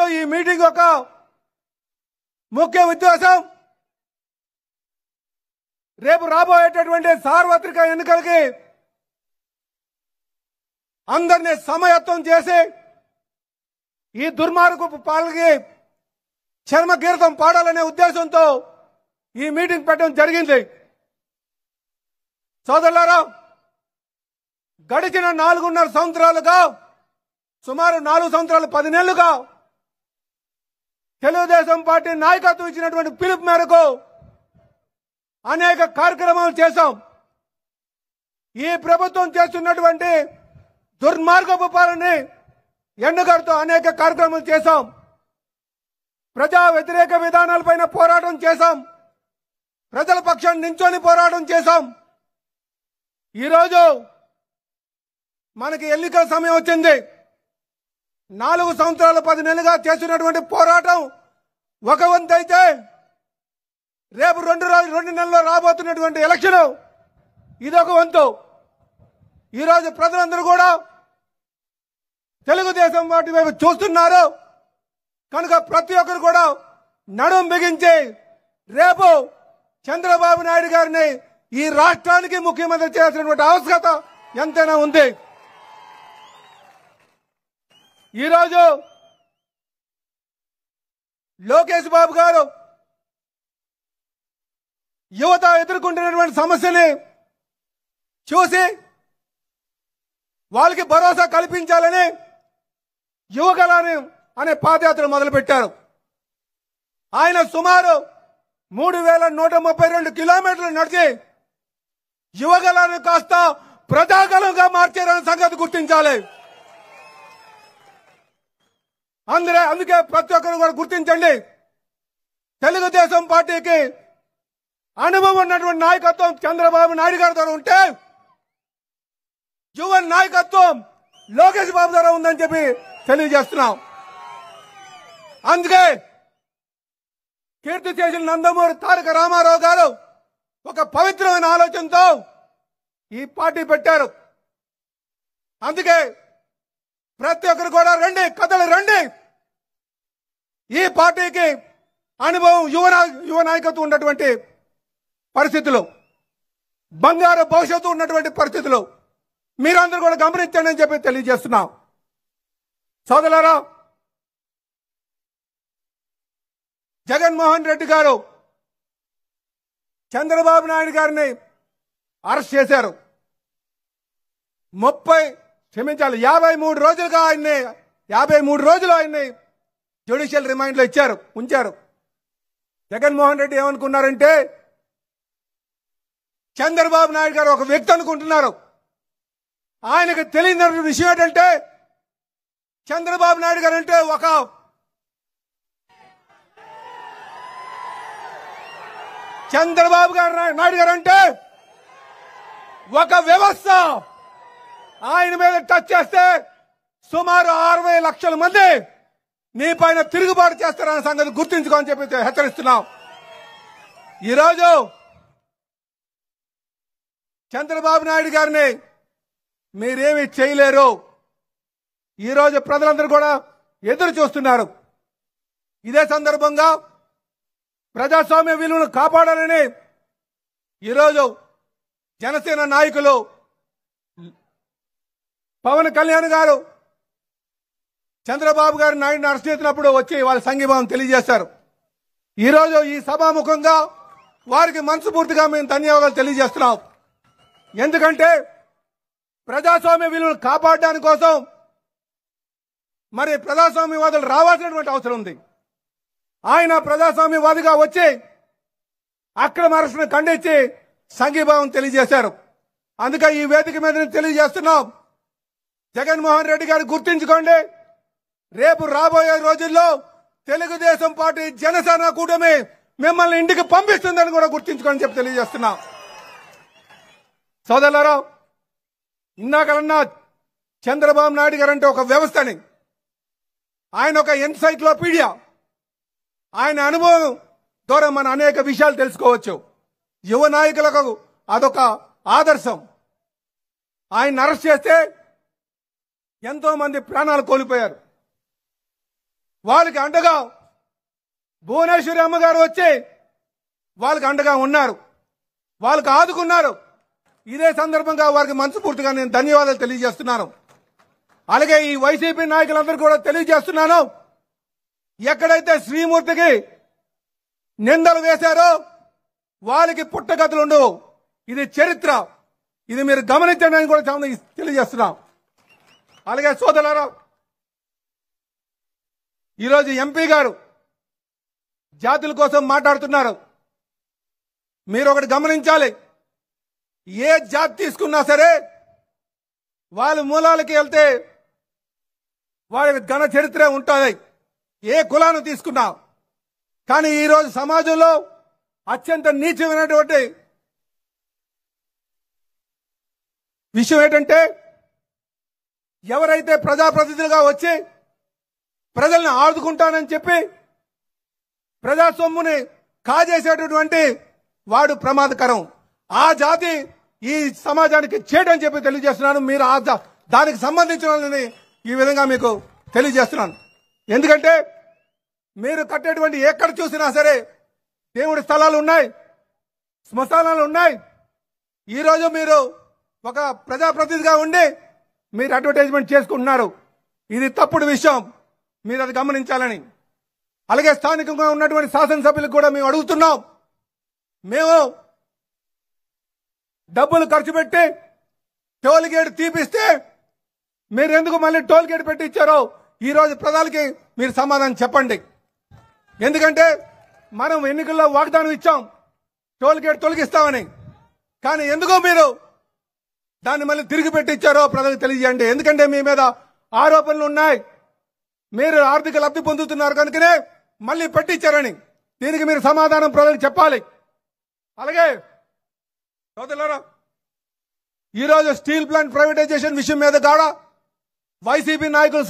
ఈరోజు ఈ మీటింగ్ ఒక ముఖ్య ఉద్దేశం రేపు రాబోయేటటువంటి సార్వత్రిక ఎన్నికలకి అందరినీ సమాయత్తం చేసి ఈ దుర్మార్గపు పాలనకి చర్మగీతం పాడాలనే ఉద్దేశంతో ఈ మీటింగ్ పెట్టడం జరిగింది. సోదరులారా, గడిచిన 4.5 సంవత్సరాలుగా సుమారు 4 సంవత్సరాలు 10 నెలలుగా తెలుగుదేశం పార్టీ నాయకత్వం ఇచ్చినటువంటి పిలుపు మేరకు అనేక కార్యక్రమాలు చేశాం. ఈ ప్రభుత్వం చేస్తున్నటువంటి దుర్మార్గపు పాలనని ఎండగడుతూ అనేక కార్యక్రమాలు చేశాం. ప్రజా వ్యతిరేక విధానాలపైన పోరాటం చేశాం. ప్రజల పక్షాన్ని నించొని పోరాటం చేశాం. ఈరోజు మనకి ఎన్నికల సమయం వచ్చింది. 4 సంవత్సరాలు 10 నెలలుగా చేస్తున్నటువంటి పోరాటం ఒక వంతు అయితే రేపు 2 నెలల్లో రాబోతున్నటువంటి ఎలక్షన్ ఇదొక వంతు. ఈరోజు ప్రజలందరూ కూడా తెలుగుదేశం పార్టీ వైపు చూస్తున్నారు కనుక ప్రతి ఒక్కరు కూడా నడుం బిగించి రేపు చంద్రబాబు నాయుడు గారిని ఈ రాష్ట్రానికి ముఖ్యమంత్రి చేయాల్సినటువంటి ఆవశ్యకత ఎంతైనా ఉంది. ఈరోజు లోకేష్ బాబు గారు యువత ఎదుర్కొంటున్నటువంటి సమస్యని చూసి వాళ్ళకి భరోసా కల్పించాలని యువగలాన్ని అనే పాదయాత్ర మొదలుపెట్టారు. ఆయన సుమారు 3132 కిలోమీటర్లు నడిచి యువగలాన్ని కాస్త ప్రజాగలంగా మార్చారనే సంగతి గుర్తించాలి. అందుకే ప్రతి ఒక్కరు కూడా గుర్తించండి. తెలుగుదేశం పార్టీకి అనుభవం ఉన్నటువంటి నాయకత్వం చంద్రబాబు నాయుడు గారి ద్వారా ఉంటే యువ నాయకత్వం లోకేష్ బాబు ద్వారా ఉందని చెప్పి తెలియజేస్తున్నాం. అందుకే కీర్తి చేసిన నందమూరి తారక రామారావు గారు ఒక పవిత్రమైన ఆలోచనతో ఈ పార్టీ పెట్టారు. అందుకే ప్రతి ఒక్కరు కూడా రండి, కథలు రండి. ఈ పార్టీకి అనుభవం యువ నాయకత్వం ఉన్నటువంటి పరిస్థితులు, బంగారు భవిష్యత్తు ఉన్నటువంటి పరిస్థితులు మీరందరూ కూడా గమనించండి అని చెప్పి తెలియజేస్తున్నాం. సోదరులారా, జగన్మోహన్ రెడ్డి గారు చంద్రబాబు నాయుడు గారిని అరెస్ట్ చేశారు. 53 రోజులుగా 53 రోజులు ఆయన్ని జ్యుడిషియల్ రిమాండ్ లో ఉంచారు. జగన్మోహన్ రెడ్డి ఏమనుకున్నారంటే చంద్రబాబు నాయుడు గారు ఒక వ్యక్తి అనుకుంటున్నారు. ఆయనకు తెలియని విషయం ఏంటంటే చంద్రబాబు నాయుడు గారు అంటే నాయుడు గారు అంటే ఒక వ్యవస్థ. ఆయన మీద టచ్ చేస్తే సుమారు 60 లక్షల మంది నీ పైన తిరుగుబాటు చేస్తారన్న సంగతి గుర్తించుకోని చెప్పి హెచ్చరిస్తున్నాం. ఈరోజు చంద్రబాబు నాయుడు గారిని మీరేమీ చేయలేరు. ఈరోజు ప్రజలందరూ కూడా ఎదురు చూస్తున్నారు. ఇదే సందర్భంగా ప్రజాస్వామ్య విలువను కాపాడాలని ఈరోజు జనసేన నాయకులు పవన్ కళ్యాణ్ గారు చంద్రబాబు గారు నాయుడిని అరెస్ట్ చేసినప్పుడు వచ్చి వాళ్ళ సంఘీభావం తెలియజేశారు. ఈరోజు ఈ సభాముఖంగా వారికి మనస్ఫూర్తిగా మేము ధన్యవాదాలు తెలియజేస్తున్నాం. ఎందుకంటే ప్రజాస్వామ్య విలువను కాపాడడానికి కోసం మరి ప్రజాస్వామ్యవాదులు రావాల్సినటువంటి అవసరం ఉంది. ఆయన ప్రజాస్వామ్యవాదిగా వచ్చి అక్రమ అరెస్టును ఖండించి సంఘీభావం తెలియజేశారు. అందుకే ఈ వేదిక మీద తెలియజేస్తున్నాం, జగన్మోహన్ రెడ్డి గారు గుర్తించుకోండి. రేపు రాబోయే రోజుల్లో తెలుగుదేశం పార్టీ జనసేన కూటమి మిమ్మల్ని ఇంటికి పంపిస్తుందని కూడా గుర్తించుకోని చెప్పి తెలియజేస్తున్నాం. సోదరులారా, ఇందాకన్నా చంద్రబాబు నాయుడు గారు అంటే ఒక వ్యవస్థని, ఆయన ఒక ఎన్సైక్లోపీడియా. ఆయన అనుభవం ద్వారా మనం అనేక విషయాలు తెలుసుకోవచ్చు. యువ నాయకులకు అదొక ఆదర్శం. ఆయన అరెస్ట్ చేస్తే ఎంతో మంది ప్రాణాలు కోల్పోయారు. వాళ్ళకి అండగా భువనేశ్వరి అమ్మగారు వచ్చి వాళ్ళకి అండగా ఉన్నారు, వాళ్ళకి ఆదుకున్నారు. ఇదే సందర్భంగా వారికి మనస్ఫూర్తిగా నేను ధన్యవాదాలు తెలియజేస్తున్నాను. అలాగే ఈ వైసీపీ నాయకులందరూ కూడా తెలియజేస్తున్నాను, ఎక్కడైతే శ్రీమూర్తికి నిందలు వేశారో వాళ్ళకి పుట్టగతులు ఉండవు. ఇది చరిత్ర, ఇది మీరు గమనించండి అని కూడా తెలియజేస్తున్నాం. అలాగే సోదరులారా, ఈరోజు ఎంపీ గారు జాతుల కోసం మాట్లాడుతున్నారు. మీరు ఒకటి గమనించాలి, ఏ జాతి తీసుకున్నా సరే వాళ్ళ మూలాలకి వెళ్తే వాళ్ళకి ఘన చరిత్ర ఉంటుంది, ఏ కులాన్ని తీసుకున్నా. కానీ ఈరోజు సమాజంలో అత్యంత నీచమైనటువంటి విషయం ఏంటంటే, ఎవరైతే ప్రజాప్రతినిధులుగా వచ్చి ప్రజల్ని ఆదుకుంటానని చెప్పి ప్రజా సొమ్ముని కాజేసేటటువంటి వాడు ప్రమాదకరం. ఆ జాతి ఈ సమాజానికి చేయడని చెప్పి తెలియజేస్తున్నాను. మీరు దానికి సంబంధించిన ఈ విధంగా మీకు తెలియజేస్తున్నాను. ఎందుకంటే మీరు కట్టేటువంటి ఎక్కడ చూసినా సరే దేవుడి స్థలాలు ఉన్నాయి, శ్మశానాలు ఉన్నాయి. ఈరోజు మీరు ఒక ప్రజాప్రతినిధిగా ఉండి మీరు అడ్వర్టైజ్మెంట్ చేసుకుంటున్నారు. ఇది తప్పుడు విషయం, మీరు అది గమనించాలని. అలాగే స్థానికంగా ఉన్నటువంటి శాసనసభ్యులకు కూడా మేము అడుగుతున్నాం, మేము డబ్బులు ఖర్చు పెట్టి టోల్ గేట్ తీపిస్తే మీరు ఎందుకు మళ్ళీ టోల్ గేట్ పెట్టి ఇచ్చారో ఈరోజు ప్రజలకి మీరు సమాధానం చెప్పండి. ఎందుకంటే మనం ఎన్నికల్లో వాగ్దానం ఇచ్చాం టోల్ గేట్ తొలగిస్తామని, కానీ ఎందుకో మీరు దాన్ని మళ్ళీ తిరిగి పెట్టించారో ప్రజలకు తెలియజేయండి. ఎందుకంటే మీ మీద ఆరోపణలు ఉన్నాయి, మీరు ఆర్థిక లబ్ధి పొందుతున్నారు కనుకనే మళ్ళీ పెట్టించారని. దీనికి మీరు సమాధానం ప్రజలకు చెప్పాలి. అలాగే సోదరులారా, ఈరోజు స్టీల్ ప్లాంట్ ప్రైవేటైజేషన్ విషయం మీద కూడా వైసీపీ నాయకులు